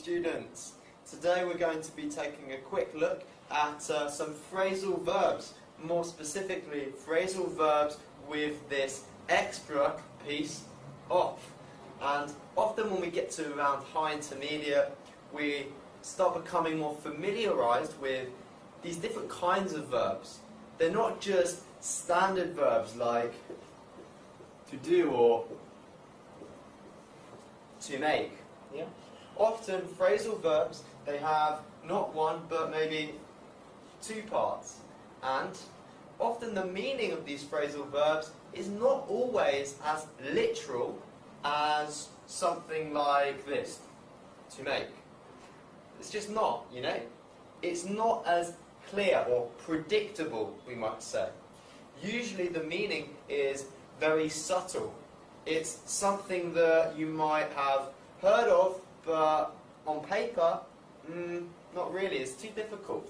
students. Today we're going to be taking a quick look at some phrasal verbs, more specifically phrasal verbs with this extra piece off. And often when we get to around high intermediate, we start becoming more familiarized with these different kinds of verbs. They're not just standard verbs like to do or to make. Yeah? Often phrasal verbs, they have not one but maybe two parts, and often the meaning of these phrasal verbs is not always as literal as something like this, to make. It's just not, you know. It's not as clear or predictable, we might say. Usually the meaning is very subtle. It's something that you might have heard of, but on paper, not really. It's too difficult.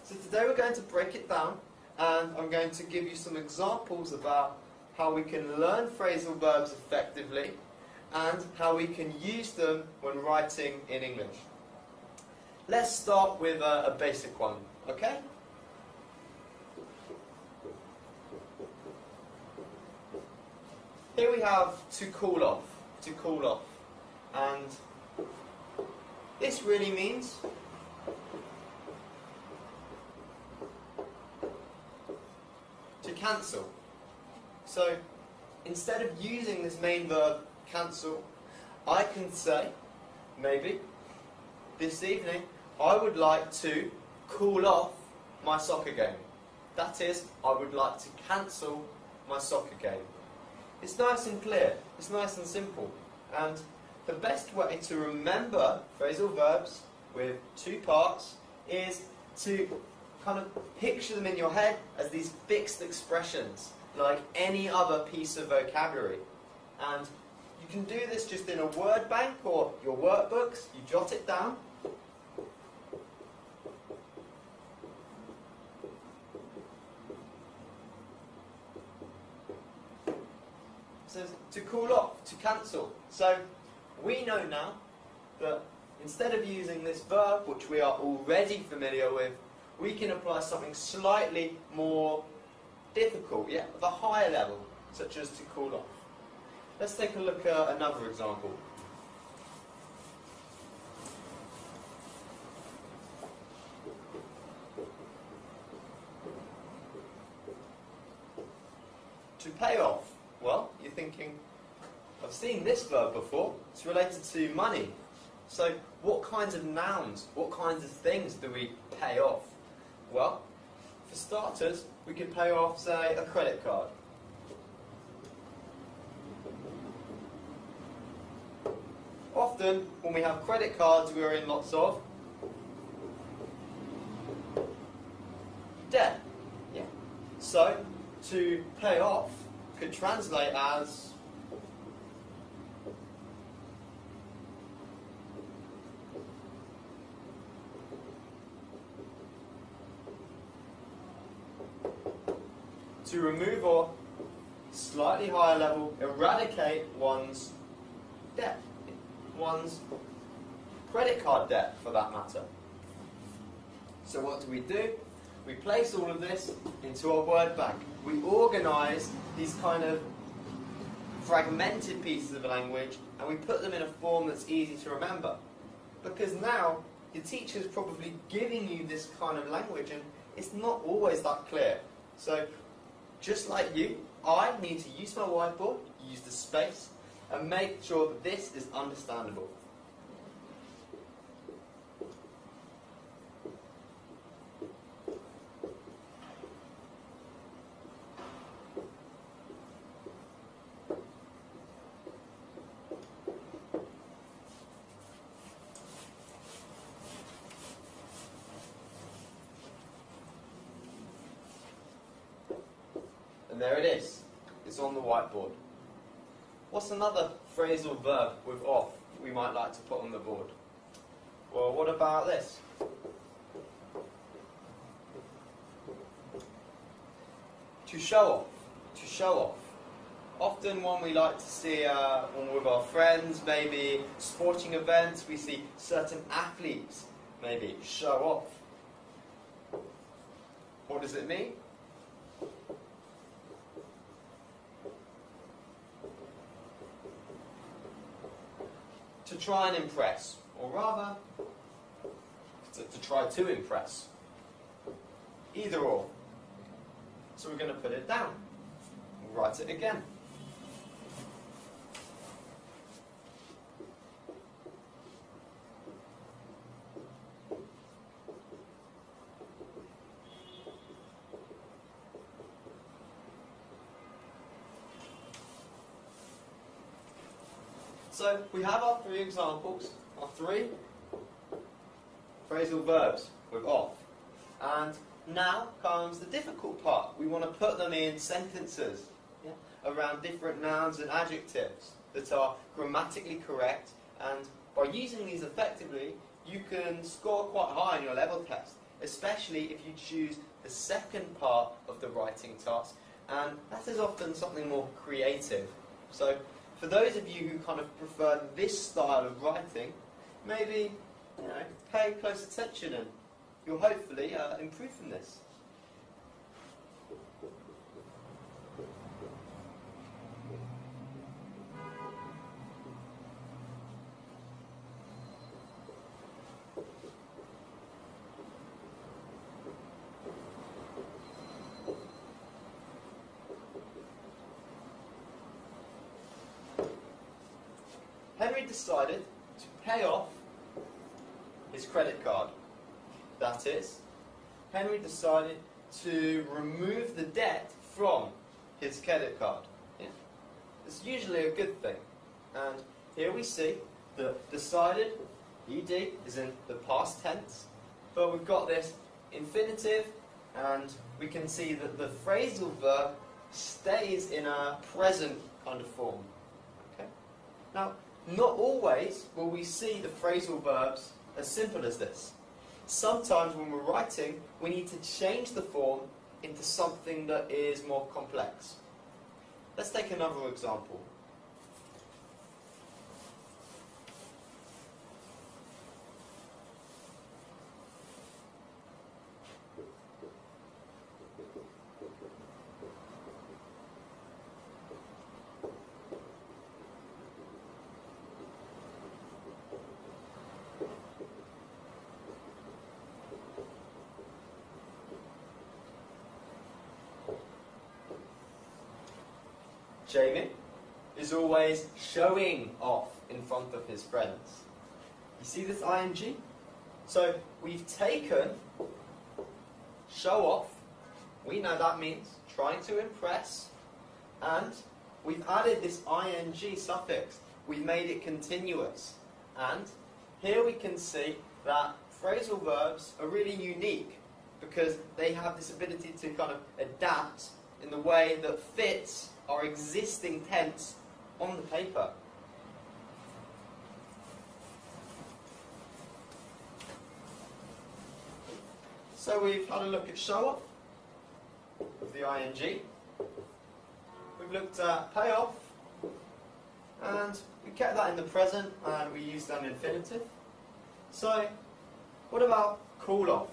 So today we're going to break it down, and I'm going to give you some examples about how we can learn phrasal verbs effectively and how we can use them when writing in English. Let's start with a basic one, okay? Here we have to cool off, and this really means to cancel. So instead of using this main verb cancel, I can say, maybe, this evening I would like to cool off my soccer game. That is, I would like to cancel my soccer game. It's nice and clear, it's nice and simple, and the best way to remember phrasal verbs with two parts is to kind of picture them in your head as these fixed expressions, like any other piece of vocabulary. And you can do this just in a word bank or your workbooks. You jot it down. So to cool off, to cancel. So we know now that instead of using this verb, which we are already familiar with, we can apply something slightly more difficult, yeah, of a higher level, such as to cool off. Let's take a look at another example. To pay off. Well, you're thinking, I've seen this verb before. It's related to money. So what kinds of nouns, what kinds of things do we pay off? Well, for starters, we could pay off, say, a credit card. Often, when we have credit cards, we are in lots of debt. Yeah. So, to pay off could translate as to remove or, slightly higher level, eradicate one's debt, one's credit card debt for that matter. So what do? We place all of this into our word bank. We organise these kind of fragmented pieces of language and we put them in a form that's easy to remember. Because now your teacher's probably giving you this kind of language and it's not always that clear. So just like you, I need to use my whiteboard, use the space, and make sure that this is understandable. And there it is. It's on the whiteboard. What's another phrasal verb with off we might like to put on the board? Well, what about this? To show off. To show off. often one we like to see when we're with our friends, maybe sporting events, we see certain athletes maybe show off. What does it mean? To try and impress, or rather, to try to impress. Either or. So we're going to put it down. We'll write it again. So we have our three examples, our three phrasal verbs with off. And now comes the difficult part. We want to put them in sentences, yeah, around different nouns and adjectives that are grammatically correct. And by using these effectively, you can score quite high on your level test, especially if you choose the second part of the writing task. And that is often something more creative. So for those of you who kind of prefer this style of writing, maybe, pay close attention and you'll hopefully improve from this. Henry decided to pay off his credit card. That is, Henry decided to remove the debt from his credit card. Yeah. It's usually a good thing. And here we see that decided, ed, is in the past tense, but we've got this infinitive, and we can see that the phrasal verb stays in a present kind of form. Okay? Now, not always will we see the phrasal verbs as simple as this. Sometimes when we're writing, we need to change the form into something that is more complex. Let's take another example. Jamie is always showing off in front of his friends. You see this ing? So we've taken show off, we know that means trying to impress, and we've added this ing suffix. We've made it continuous. And here we can see that phrasal verbs are really unique because they have this ability to kind of adapt in the way that fits our existing tense on the paper. So we've had a look at show off with the ing. We've looked at pay off, and we kept that in the present and we used an infinitive. So what about cool off?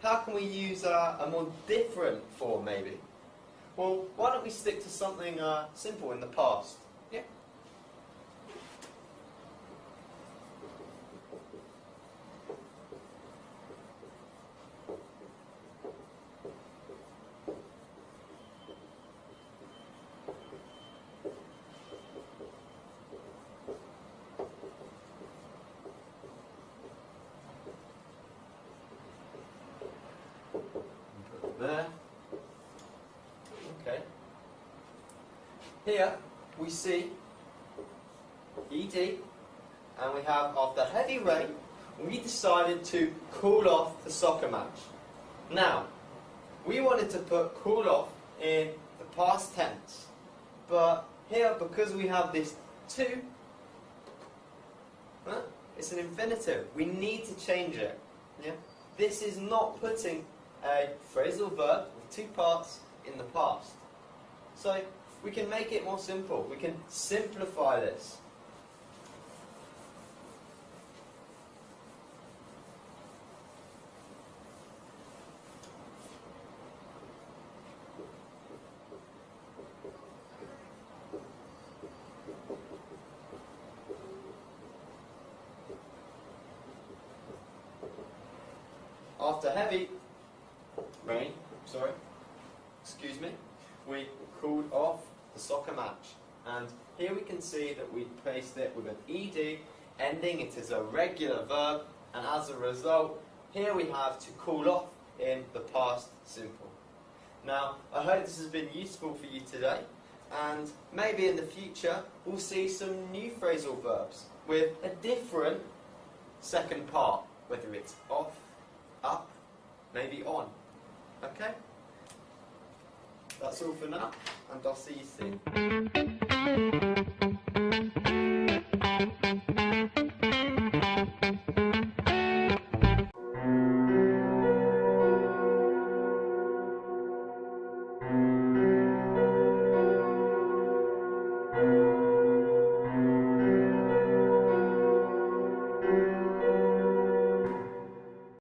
How can we use a more different form maybe? Well, why don't we stick to something simple in the past? Yeah. Put it there. Okay. Here we see ed, and we have after heavy rain, we decided to cool off the soccer match. Now, we wanted to put cool off in the past tense, but here because we have this to, it's an infinitive. We need to change it. Yeah? This is not putting a phrasal verb with two parts in the past. So we can make it more simple. We can simplify this. After heavy rain, excuse me, we called off the soccer match. And here we can see that we placed it with an ed ending. It is a regular verb, and as a result, here we have to call off in the past simple. Now, I hope this has been useful for you today, and maybe in the future we'll see some new phrasal verbs with a different second part, whether it's off, up, maybe on. Okay? That's all for now, and I'll see you soon.